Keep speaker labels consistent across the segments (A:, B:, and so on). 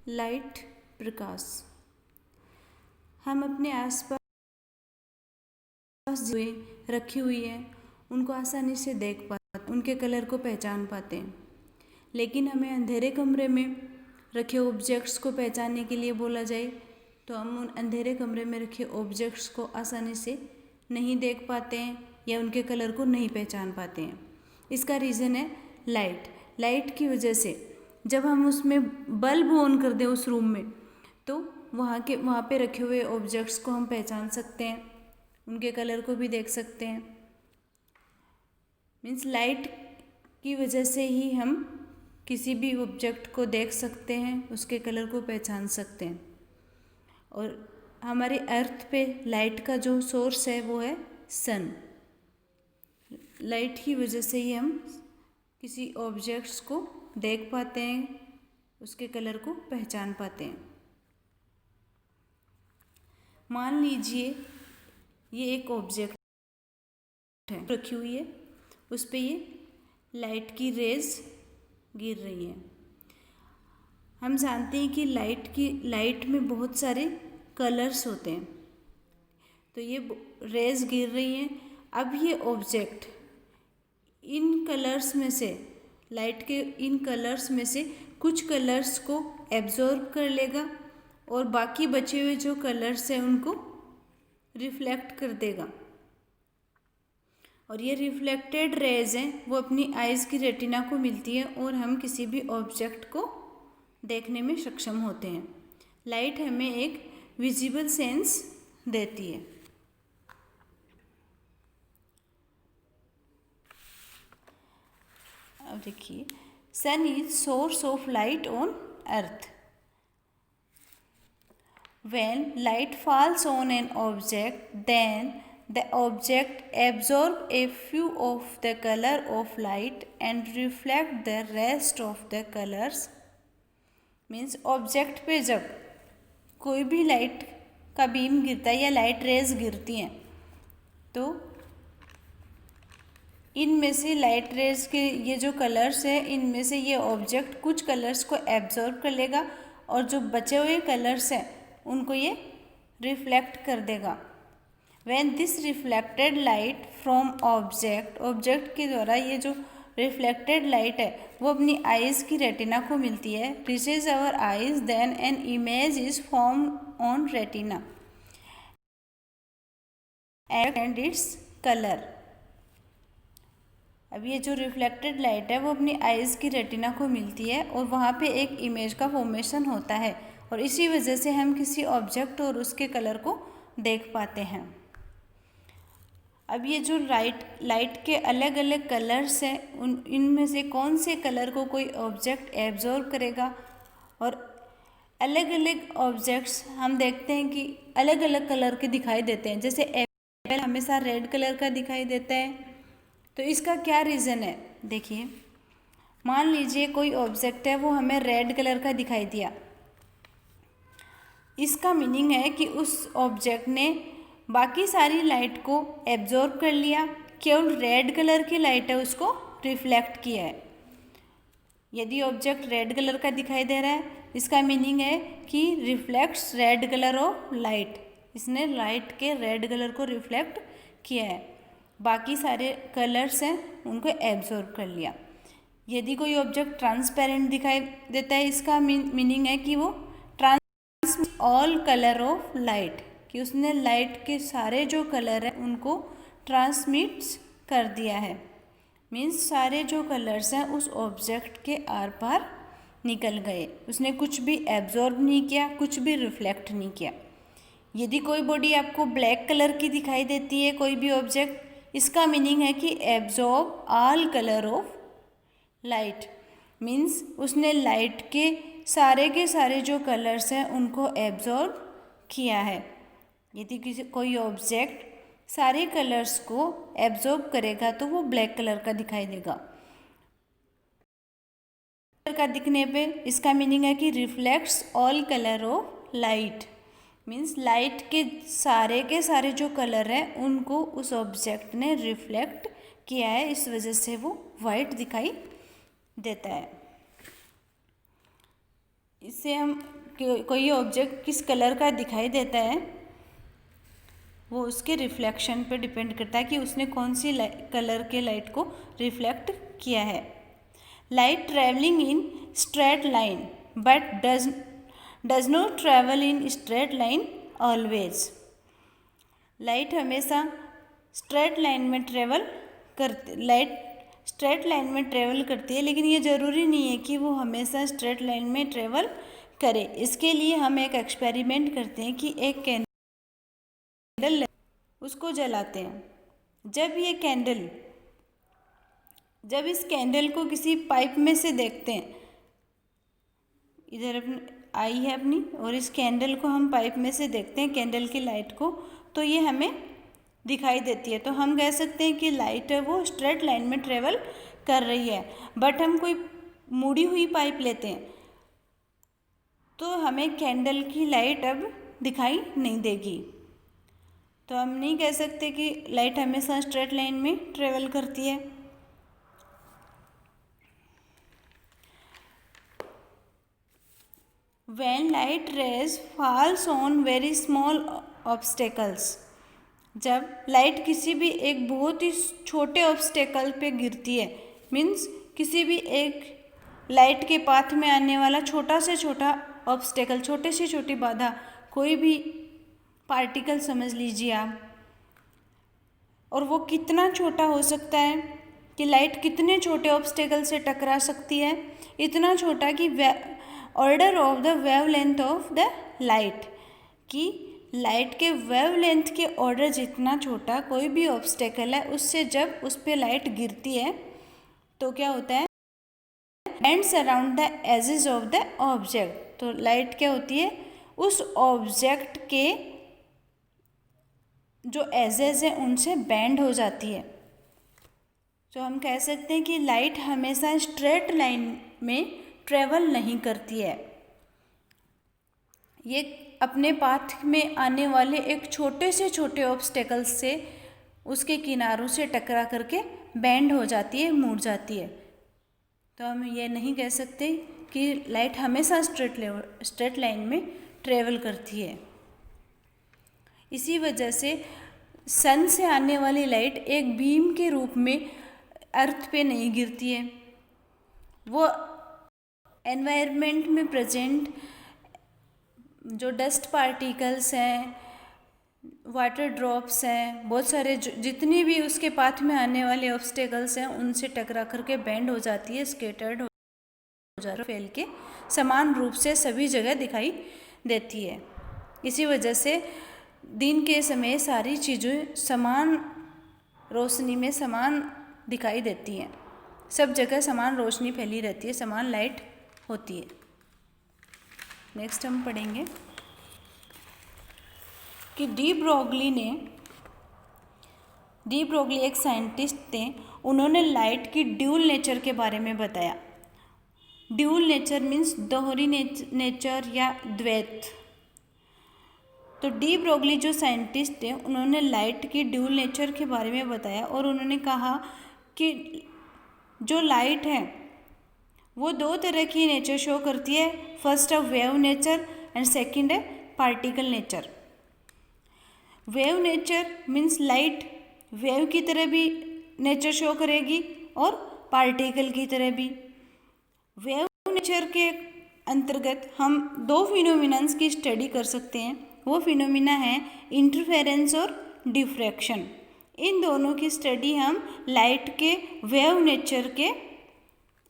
A: Light, प्रकाश। हम अपने आसपास जो रखी हुई है उनको आसानी से देख पाते, उनके कलर को पहचान पाते हैं। लेकिन हमें अंधेरे कमरे में रखे ऑब्जेक्ट्स को पहचानने के लिए बोला जाए तो हम उन अंधेरे कमरे में रखे ऑब्जेक्ट्स को आसानी से नहीं देख पाते हैं या उनके कलर को नहीं पहचान पाते हैं। इसका रीज़न है लाइट। लाइट की वजह से जब हम उसमें बल्ब ऑन कर दें उस रूम में, तो वहाँ पे रखे हुए ऑब्जेक्ट्स को हम पहचान सकते हैं, उनके कलर को भी देख सकते हैं। मीन्स लाइट की वजह से ही हम किसी भी ऑब्जेक्ट को देख सकते हैं, उसके कलर को पहचान सकते हैं। और हमारे अर्थ पे लाइट का जो सोर्स है वो है सन। लाइट की वजह से ही हम किसी ऑब्जेक्ट्स को देख पाते हैं, उसके कलर को पहचान पाते हैं। मान लीजिए ये एक ऑब्जेक्ट है, रखी हुई है, उस पे ये लाइट की रेज गिर रही है। हम जानते हैं कि लाइट में बहुत सारे कलर्स होते हैं, तो ये रेज गिर रही हैं। अब ये ऑब्जेक्ट इन कलर्स में से, लाइट के इन कलर्स में से कुछ कलर्स को एब्जॉर्ब कर लेगा और बाकी बचे हुए जो कलर्स हैं उनको रिफ्लेक्ट कर देगा। और ये रिफ्लेक्टेड रेज हैं वो अपनी आइज़ की रेटिना को मिलती है और हम किसी भी ऑब्जेक्ट को देखने में सक्षम होते हैं। लाइट हमें एक विजिबल सेंस देती है। अब देखिए, sun is source of light on earth. When light falls on an object, then the object absorbs a few of the color of light and reflect the rest of the colors. Means object पे जब कोई भी light का beam गिरता है या light rays गिरती हैं, तो इनमें से लाइट रेज के ये जो कलर्स हैं, इनमें से ये ऑब्जेक्ट कुछ कलर्स को एब्जॉर्ब कर लेगा और जो बचे हुए कलर्स हैं उनको ये रिफ्लेक्ट कर देगा। When this reflected light from object के द्वारा ये जो रिफ्लेक्टेड लाइट है वो अपनी आइज़ की रेटिना को मिलती है, reaches our eyes, then an image is formed on retina and its color। अब ये जो रिफ्लेक्टेड लाइट है वो अपनी आइज़ की रेटिना को मिलती है और वहाँ पे एक इमेज का फॉर्मेशन होता है और इसी वजह से हम किसी ऑब्जेक्ट और उसके कलर को देख पाते हैं। अब ये जो लाइट के अलग अलग कलर्स हैं, इनमें से कौन से कलर को कोई ऑब्जेक्ट एब्जॉर्ब करेगा। और अलग अलग ऑब्जेक्ट्स हम देखते हैं कि अलग अलग कलर के दिखाई देते हैं। जैसे एप्पल हमेशा रेड कलर का दिखाई देता है, तो इसका क्या रीज़न है। देखिए, मान लीजिए कोई ऑब्जेक्ट है वो हमें रेड कलर का दिखाई दिया। इसका मीनिंग है कि उस ऑब्जेक्ट ने बाकी सारी लाइट को एब्जॉर्ब कर लिया, केवल रेड कलर की लाइट है उसको रिफ्लेक्ट किया है। यदि ऑब्जेक्ट रेड कलर का दिखाई दे रहा है, इसका मीनिंग है कि reflects red colour of light, इसने लाइट के रेड कलर को रिफ्लेक्ट किया है, बाकी सारे कलर्स हैं उनको एब्जॉर्ब कर लिया। यदि कोई ऑब्जेक्ट ट्रांसपेरेंट दिखाई देता है, इसका मीनिंग है कि वो ऑल कलर ऑफ लाइट, कि उसने लाइट के सारे जो कलर हैं उनको ट्रांसमिट्स कर दिया है। मीन्स सारे जो कलर्स हैं उस ऑब्जेक्ट के आर पार निकल गए, उसने कुछ भी एब्जॉर्ब नहीं किया, कुछ भी रिफ्लेक्ट नहीं किया। यदि कोई बॉडी आपको ब्लैक कलर की दिखाई देती है, कोई भी ऑब्जेक्ट, इसका मीनिंग है कि absorb all colour of light. Means उसने लाइट के सारे जो कलर्स हैं उनको एब्जॉर्ब किया है। यदि कोई ऑब्जेक्ट सारे कलर्स को एब्जॉर्ब करेगा तो वो ब्लैक कलर का दिखाई देगा। कलर का दिखने पे इसका मीनिंग है कि reflects all colour of light. Means light के सारे जो कलर हैं उनको उस ऑब्जेक्ट ने रिफ्लेक्ट किया है, इस वजह से वो वाइट दिखाई देता है। इससे हम कोई ऑब्जेक्ट किस कलर का दिखाई देता है वो उसके रिफ्लेक्शन पे डिपेंड करता है कि उसने कौन सी कलर के लाइट को रिफ्लेक्ट किया है। Light travelling in straight line but does not travel in straight line always. Light हमेशा स्ट्रेट लाइन में ट्रेवल करती है, लेकिन ये ज़रूरी नहीं है कि वो हमेशा स्ट्रेट लाइन में ट्रेवल करे। इसके लिए हम एक एक्सपेरिमेंट करते हैं कि एक कैंडल उसको जलाते हैं। जब इस कैंडल को किसी पाइप में से देखते हैं, इधर अपनी आई है अपनी, और इस कैंडल को हम पाइप में से देखते हैं, कैंडल की लाइट को, तो ये हमें दिखाई देती है। तो हम कह सकते हैं कि लाइट है वो स्ट्रेट लाइन में ट्रेवल कर रही है। बट हम कोई मुड़ी हुई पाइप लेते हैं तो हमें कैंडल की लाइट अब दिखाई नहीं देगी। तो हम नहीं कह सकते कि लाइट हमेशा स्ट्रेट लाइन में ट्रेवल करती है। When light rays falls on very small obstacles, जब लाइट किसी भी एक बहुत ही छोटे ऑब्स्टेकल पे गिरती है, मीन्स किसी भी एक लाइट के पाथ में आने वाला छोटा से छोटा ऑब्स्टेकल, छोटे से छोटी बाधा, कोई भी पार्टिकल समझ लीजिए आप, और वो कितना छोटा हो सकता है कि लाइट कितने छोटे ऑब्स्टेकल से टकरा सकती है, इतना छोटा कि order of the wavelength of the light, कि लाइट के वेवलेंथ के ऑर्डर जितना छोटा कोई भी ऑब्स्टेकल है, उससे जब उस पर लाइट गिरती है तो क्या होता है, bands around the edges of the object. तो लाइट क्या होती है, उस ऑब्जेक्ट के जो एजेस हैं उनसे बैंड हो जाती है। तो हम कह सकते हैं कि लाइट हमेशा स्ट्रेट लाइन में ट्रेवल नहीं करती है, ये अपने पाथ में आने वाले एक छोटे से छोटे ऑब्स्टेकल से उसके किनारों से टकरा करके बैंड हो जाती है, मुड़ जाती है। तो हम ये नहीं कह सकते कि लाइट हमेशा स्ट्रेट लाइन में ट्रेवल करती है। इसी वजह से सन से आने वाली लाइट एक बीम के रूप में अर्थ पे नहीं गिरती है, वो एनवायरनमेंट में प्रेजेंट जो डस्ट पार्टिकल्स हैं, वाटर ड्रॉप्स हैं, बहुत सारे जितनी भी उसके पाथ में आने वाले ऑब्स्टेकल्स हैं उनसे टकरा करके बैंड हो जाती है, स्केटर्ड हो जाती है, फैल के समान रूप से सभी जगह दिखाई देती है। इसी वजह से दिन के समय सारी चीज़ें समान रोशनी में समान दिखाई देती हैं, सब जगह समान रोशनी फैली रहती है, समान लाइट होती है। नेक्स्ट हम पढ़ेंगे कि डी ब्रोगली एक साइंटिस्ट थे, उन्होंने लाइट की ड्यूल नेचर के बारे में बताया। ड्यूल नेचर मीन्स दोहरी नेचर या द्वैत। तो डी ब्रोगली जो साइंटिस्ट थे उन्होंने लाइट की ड्यूल नेचर के बारे में बताया, और उन्होंने कहा कि जो लाइट है वो दो तरह की नेचर शो करती है, फर्स्ट है वेव नेचर एंड सेकंड है particle nature. Wave nature means light wave की तरह भी नेचर शो करेगी और पार्टिकल की तरह भी। वेव नेचर के अंतर्गत हम दो फिनोमिनन्स की स्टडी कर सकते हैं, वो फिनोमिना है इंटरफेरेंस और डिफ्रैक्शन। इन दोनों की स्टडी हम लाइट के वेव नेचर के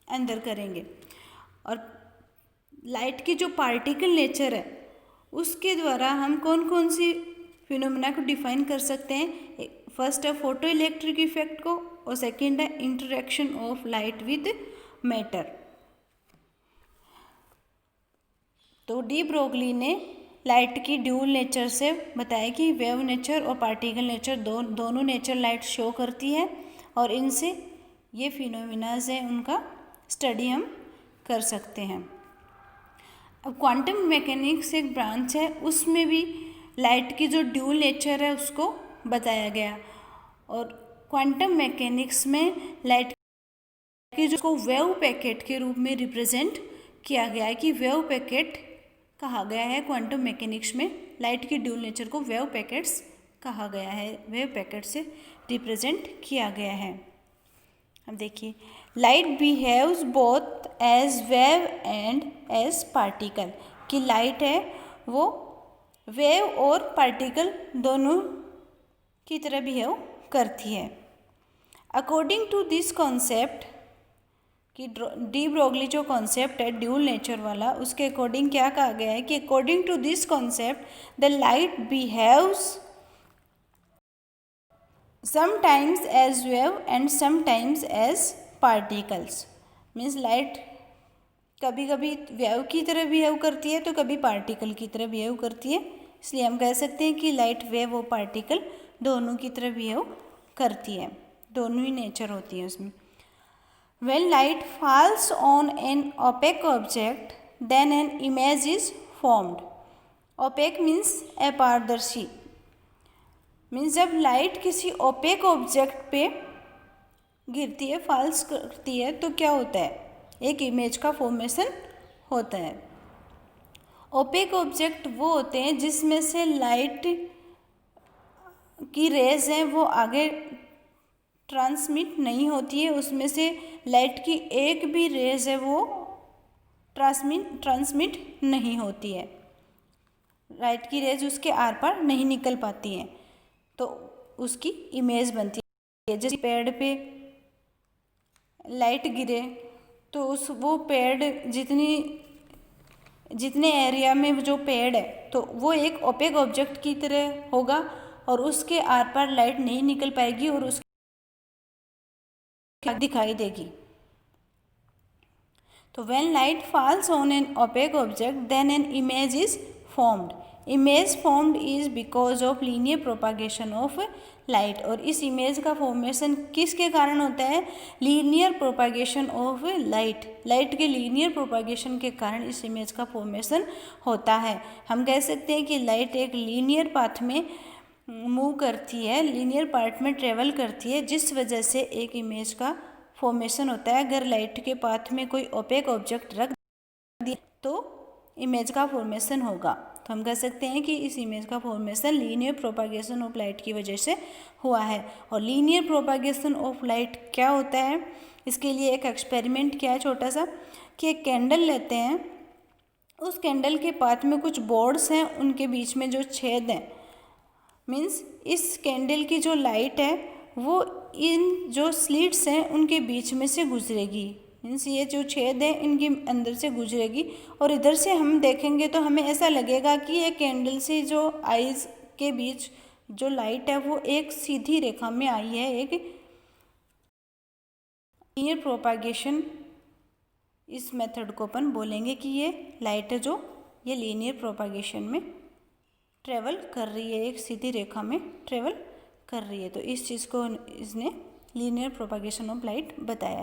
A: अंदर करेंगे। और लाइट की जो पार्टिकल नेचर है उसके द्वारा हम कौन कौन सी फिनोमिना को डिफाइन कर सकते हैं, फर्स्ट है फोटो इलेक्ट्रिक इफेक्ट को, और सेकंड है interaction of light with matter. तो डी ब्रोगली ने लाइट की ड्यूल नेचर से बताया कि वेव नेचर और पार्टिकल नेचर दोनों नेचर लाइट शो करती है, और इनसे ये फिनोमिनाज है उनका स्टडी हम कर सकते हैं। अब क्वांटम मैकेनिक्स एक ब्रांच है, उसमें भी लाइट की जो ड्यूल नेचर है उसको बताया गया, और क्वांटम मैकेनिक्स में लाइट की जो वेव पैकेट के रूप में रिप्रेजेंट किया गया है कि वेव पैकेट कहा गया है। क्वांटम मैकेनिक्स में लाइट की ड्यूल नेचर को वेव पैकेट्स कहा गया है, वेव पैकेट से रिप्रेजेंट किया गया है। अब देखिए, light behaves both as wave and as particle, कि लाइट है वो वेव और पार्टिकल दोनों की तरह बिहेव करती है। अकॉर्डिंग टू दिस कॉन्सेप्ट, कि डी ब्रोगली जो कॉन्सेप्ट है ड्यूल नेचर वाला, उसके अकॉर्डिंग क्या कहा गया है कि according to this concept the light behaves sometimes as wave and sometimes as particles. Means light कभी कभी वेव की तरह बिहेव करती है तो कभी पार्टिकल की तरह बिहेव करती है, इसलिए हम कह सकते हैं कि लाइट वेव और पार्टिकल दोनों की तरह बिहेव करती है, दोनों ही नेचर होती है उसमें। When light falls on an opaque object, then an image is formed. Opaque means अपारदर्शी, मीन्स जब लाइट किसी ओपेक ऑब्जेक्ट पे गिरती है, फॉल्स करती है, तो क्या होता है, एक इमेज का फॉर्मेशन होता है। ओपेक ऑब्जेक्ट वो होते हैं जिसमें से लाइट की रेज हैं वो आगे ट्रांसमिट नहीं होती है, उसमें से लाइट की एक भी रेज है वो ट्रांसमिट नहीं होती है, लाइट की रेज उसके आर पार नहीं निकल पाती हैं, तो उसकी इमेज बनती है। जैसे पेड़ पे लाइट गिरे तो वो पेड़ जितने एरिया में जो पेड़ है तो वो एक ओपेक ऑब्जेक्ट की तरह होगा और उसके आर पार लाइट नहीं निकल पाएगी और उसकी दिखाई देगी। तो when light falls on an opaque object then an image is formed. Image formed is because of linear propagation of light, और इस इमेज का फॉर्मेशन किसके कारण होता है, linear propagation of light, light के लीनियर प्रोपागेशन के कारण इस इमेज का फॉर्मेशन होता है। हम कह सकते हैं कि लाइट एक लीनियर पाथ में मूव करती है, लीनियर पार्ट में ट्रेवल करती है, जिस वजह से एक इमेज का फॉर्मेशन होता है। अगर लाइट के पाथ में कोई ओपेक ऑब्जेक्ट रख दिया तो इमेज का फॉर्मेशन होगा। तो हम कह सकते हैं कि इस इमेज का formation linear propagation of light की वजह से हुआ है। और लीनियर प्रोपागेशन ऑफ लाइट क्या होता है, इसके लिए एक एक्सपेरिमेंट किया है छोटा सा, कि एक कैंडल लेते हैं, उस कैंडल के पाथ में कुछ बोर्ड्स हैं, उनके बीच में जो छेद हैं, मीन्स इस कैंडल की जो लाइट है वो इन जो स्लिट्स हैं उनके बीच में से गुजरेगी, मीन्स ये जो छेद है इनके अंदर से गुजरेगी, और इधर से हम देखेंगे तो हमें ऐसा लगेगा कि ये कैंडल से जो आइज़ के बीच जो लाइट है वो एक सीधी रेखा में आई है, एक लीनियर प्रोपागेशन। इस मेथड को अपन बोलेंगे कि ये लाइट है जो ये लीनियर प्रोपागेशन में ट्रेवल कर रही है, एक सीधी रेखा में ट्रेवल कर रही है। तो इस चीज़ को इसने लीनियर प्रोपागेशन ऑफ लाइट बताया।